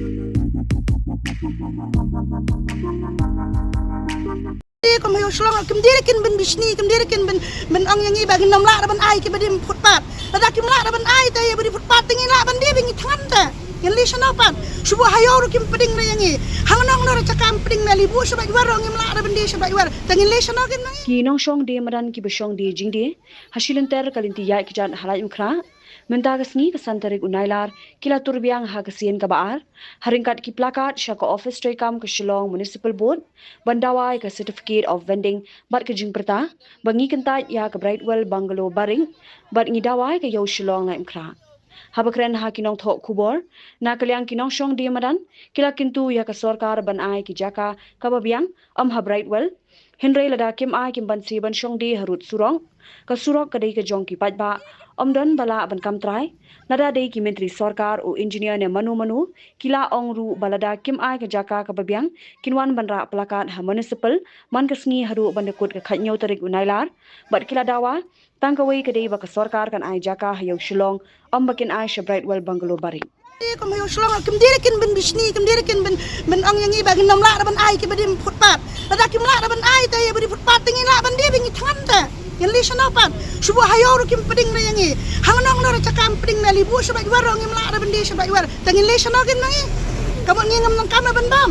Kom yo shlong kim dire kin ben bisni kim dire kin ben ang yangi bagi nam la ban ai ki badi footpath ada kim la ban ai ta ya badi footpath tingi la ban dia bingi than ta yan li shana pat subu hayo kim peding na yangi hang nong no cakam peding na libu sabai warong im la ban dia sabai war tangin li shana kin nangi ki nong shong de madan ki besong de jing de hasilun ter kalinti ya ki jan halai umkra mentagasni kesantarik unailar kila turbiang hagasien kabaar haringkat ki plakat shaka office trekam ke Shillong Municipal Board bandawai ke certificate of vending bat ke jing perta bangi kentat ya ke Brightwell Bungalow Baring bat ngidawai ke Yo Shillong na imkra habakren ha kinong thok kubor na kaliang kinong shong de madan kila kintu ya ke sarkar ban ai ki jaka kababiang ha Brightwell Henry lada kim ai kim ban si ban shong de harut surong ka surok kadai ke jong ki patba Omdon bala ban kamtrai nada dei ki menteri sarkar o engineer ne manu kila ongru balada kim ai ke jaka ka babiang kinwan banra plakat ha municipal man kasni haru bandekut ka khatnyau tarik unailar bat kila dawa tangkawai ke dei ba ka sarkar kan ai jaka ha Yo Shillong bakin ai Brightwell Bungalow Baring kom yo shlong kim dire kin ben bisni kim dire kin ben ang yangi bagi nam la ban ai ki badi footpath ada kim la ban ai ta ya badi footpath tingi la ban dia bingi than ta yan li shana pat subu hayo kim peding na yangi hang nong no cakam peding na libu sabai warong im la ban dia sabai war tangin li shana kin nangi kamu ngingam nang kam ban bam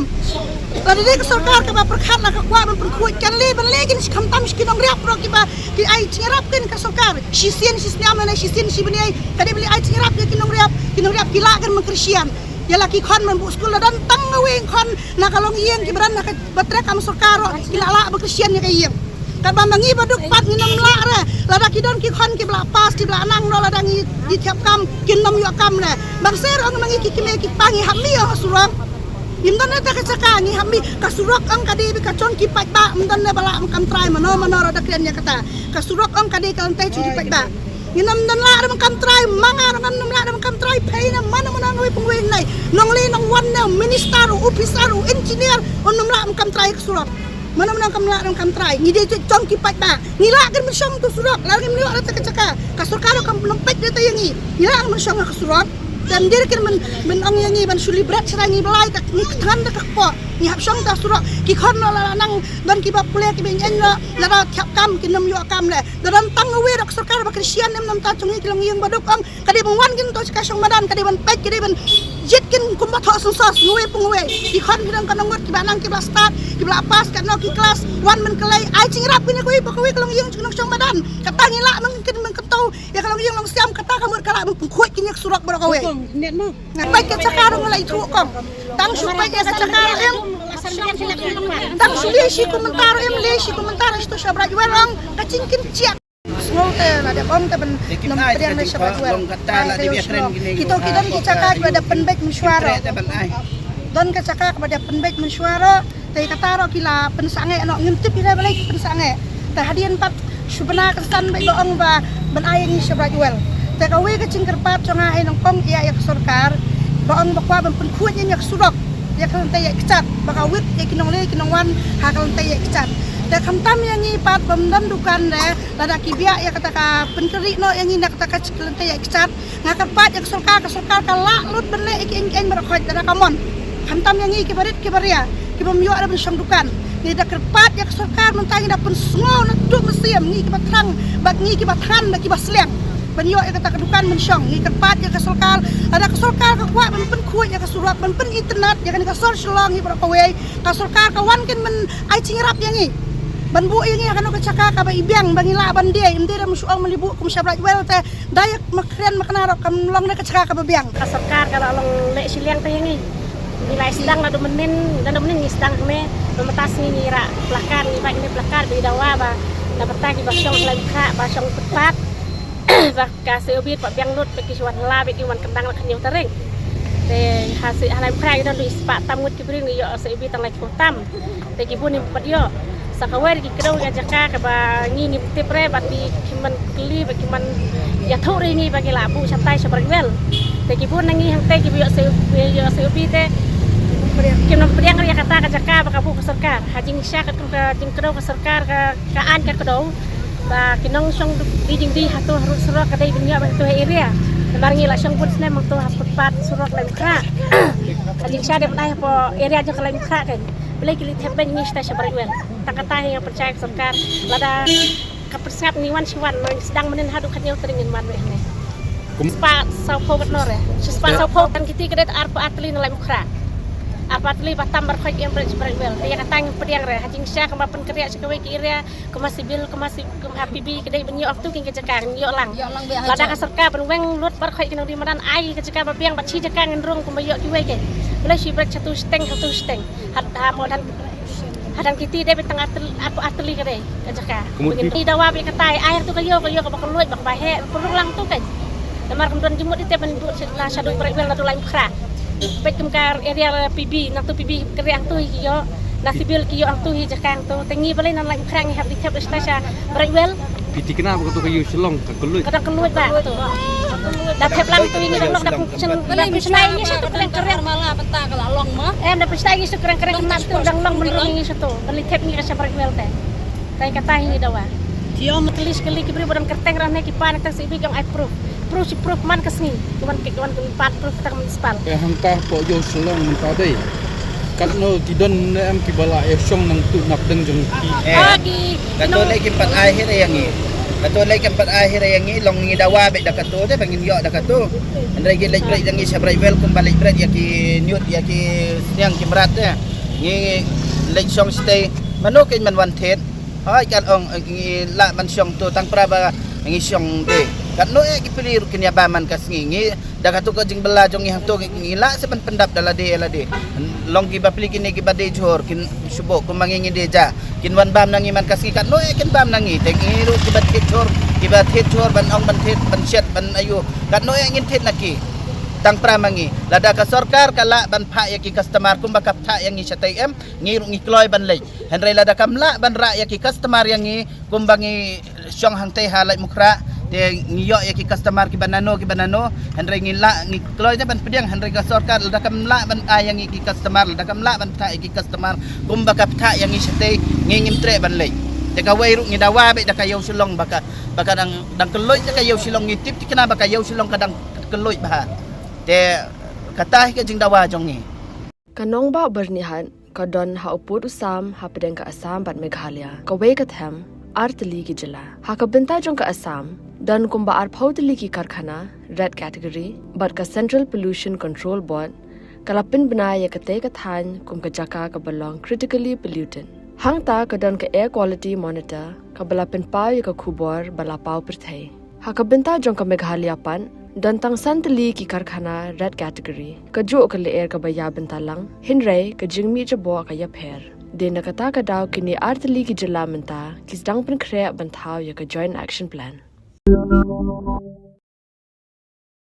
lada dei sarkar ka ba perkhat la ka kwa ban perkuat kan li ban le kin kham tam skin ong riap ro ki ba ki ai tirap kin ka sarkar sisien sisniam na sisien si bani kadi beli ai tirap ya kin ong riap kila kan mengkrisian ya laki kon man bu skul dan tang ngaweng kon na kalong iyeng ki beran na ka batre kam sarkar kila la bekrisian ya kayeng kan bangi baduk pat ni nam la ra lada ki don ki kon ki bla pas ki bla nang no lada ngi di tiap kam kin nam yo kam ne bang ser ong mangi ki me ki pangi hammi yo surang imdan ta ka caka ngi hammi ka surok ang kadi bi ka chon ki pat ba imdan ne bala am kam try mano ra kren ya kata ka surok ang kadi kan tai chu di pat ba inam dan la am kam try manga ran nam la am kam try pay na mana ngi pungwe nai nong li nong wan ne minister officer engineer on nam la am kam try ka surok mana kam la kam try ngi de chong ki pat ba ngi la kan mensyong tu surok la ngi liwa ta ka caka ka surkar kam lempet de ta yangi ngi la mensyong ka surok dan dia kan men ang yangi ban suli berat serangi belai tak ni kan tak po ni hap syong ta surok ki khon la nang dan ki ba pule ki ben la la thap kam ki nam yo kam le dan tang we dak sarkar ba kristian nam ta chungi kilong yang baduk ang kadi bang wan kin to ka syong madan kadi ban pet kadi ban jet kin kum ba tho sos we pungwe ki khon ki dang kan ngot ki banang ki ba start ki ba pas kan no ki kelas wan men kelai ai ching rap ni ko ba ko we kilong yang chungi syong madan kata ngila mungkin men ketau ya kalong yang long siam kata kamur kala mung khoi ki nyak surak ba ko we net mo ngai ka cakar ngalai thu kom tang supaya ka cakar em tang subi si komentar em le si komentar sto sabra juang kacingkin ciak semua teh ada om teh ben nom trian le sabra juang kita ki cakar pada penbaik mesyuara don ka cakar pada penbaik mesyuara teh kata ro kila pensange no ngintip ila balai pensange teh hadian pat subna kesan baik doang ba ben ayeng sabra juang teh kawe kacing kerpat conga ai nong kom iya ya sarkar baong bakwa ban penkuat nya surok ya kan tay kecat baka wit ya kinong le kinong wan ha kan tay kecat te kamtam yang ni pat pemdan dukan le lada kibia ya kata ka penkeri no yang ni kata ka kan tay kecat ngaka pat ya sarkar ka la lut benle ik merakot lada kamon kamtam yang ni kibaria kibamyo ada ben dukan ni da kerpat ya sarkar mentang da pen sngo na duk mesiam ni kibatrang bak ni kibatran da kibasleng banyo ya kata kedukan mensyong ni kerpat ya kesolkal ada kesolkal ka kwa men pen kuat ya kesurak men pen internet ya kan kasor Shillong hi berapa we kesolkal ka wan kin men ai cingrap yang ni ban bu yang ni akan ka caka ka ba ibyang bangila ban dia imde da musuang melibu kum sabra wel te dayak makren maknaro kam long na ka caka ka babyang kesolkal kalau long le Shillong te yang ni nilai sedang la do menen dan do menen ni sedang me memetas ni ngira plakar ni ba ni plakar bidawa ba na bertagi ba syong langka ba syong tepat và sự biết và biang nút về cái chuyện la về cáiวันกำลังละnhiều tering để hạt sự hạt làm khai đó lùi spa tam ngut kibring yo sự biết tăng lại cổ tam để cái buôn bật yo sakawer cái kedau yang jaka ke ba ngi tipre bati kiman kli ba kiman ya thau ri ngi ba ke labu santai sebarwel để cái buôn ngi hang te ki yo sự biết te kiman priang ya kata ka jaka ba ka bu ka sarkar hajing sya ka jing kedau ka sarkar ka an ka kedau ba kinong song dijing di hatu harus surok kadai dunia ba tu area barangi la song pun sne mang tu hapat pat surok lem kra Hajing siya dapat ay po area jo kalay mukha kan. Bilay kili tepeng ni sta siya barigwel. Takata yang percaya ke sarkar lada kapersap ni wan siwan no sedang menen hadu kanyo teringin wan wehne. Spa sau po gat nore. Spa sau po kan kiti kedet arpa atli nalai mukha. Arpa atli batam berkhoi yang barigwel. Dia katang pediang re hajing siya kemapen kerja sekawe ki area kemasi bil kemasi kem HPB kedai benyo aktu king kejakang yo lang. Lada ka sarkar benweng lut berkhoi kinong di madan ai kejakang babiang bachi jakang nrung kumayo kiwe ke. Bila si break satu steng. Had modan hadang kiti dia betang atli kare kajaka. Begini dawa be katai air tu kayo ka bakal luit bak bahe perlu lang tu kan. Damar kemudian jemut itu ben na shadow breakwel na dulai mukra. Pet kemkar area PB nak tu PB kare ang tu kiyo nasibil kiyo ang tu hi jakang tu tengi balai nan lai mukra ngi habdi tep stasha breakwel. Piti kenapa kau tu kayu selong keluit? Kadang keluit ba tu. Dapat lang tu ini dong nak pisnai ni satu keren malah peta kalau long mah. Dapat pisnai ni satu keren mat tu dang long menurung ni satu. Beli tep ni kasih breakwel teh. Kai kata ini dawa. Tio metelis kali kibri bodang kerteng rane kipan tak sibi yang approve. Proof man kesni. Kuman 4 proof tak municipal. Hangkah po yo selong mentadai. Kalau tidak am kibala song nang tu nak deng jeng ki. Kato lagi empat akhir yang ni. Kato lagi empat akhir yang ni long ni dawa bet dak kato de bangin yo dak kato. Andai gi lek break yang ni sabrai welcome balik break ya ki nyut ya ki siang ki merat ya. Ni lek song stay mano ken man wan thet. Hai kan ong ngi la man song tu tang praba ngi song de. Kat no ki pilih rukin ya baman kas ngi dak kato ko jing bela jong hang tu ngi la sepen pendap dala de long gi ba pilih kini gi ba de jor kin subo ko mangingi deja kin wan bam nangi man kas ngi kat no kin bam nangi teng ngi ru ki ba thet jor ban ong ban thet ban shet ban ayu kat no ngin thet naki tang pramangi lada ka sarkar kala ban pha ya ki customer kum bakap tha yang ngi satai em ngi ru ngi kloy ban lei henrai lada kamla ban ra ya ki customer yang ngi kum bangi syong hang te halai mukra de ngiyo ya ki customer ki banano henrai ngi la ngi kloy ban pediang henrai ka sarkar lada kamla ban ayang ki customer lada kamla ban tha ki customer kum bakap tha yang ngi satai ngi ngimtre ban lei de ka wai ru ngi dawa be da ka yaw silong baka dang keloy da ka yaw silong ngi tip kena baka yaw silong kadang keloy bah te katah ke jing dawa jong ni Kanong ba bernihan kadon ha uput usam ha pedeng ka Assam bat Meghalaya ka wei ka them artli ki jila ha ka benta jong ka Assam dan kumba ar phautli ki karkhana red category bat ka Central Pollution Control Board kalapin banaya ka te ka than kum ka jaka ka belong critically polluted hang ta kadon ka air quality monitor ka balapin pau ka khubor balapau perthai ha ka benta jong ka Meghalaya pan dan tang santali ki karkhana red category kajo ka le air ka baya bentalang hinrai ka jingmi jabo ka yapher de nakata ka daw kini artli ki jala menta kisdang pen khre banthau ya ka joint action plan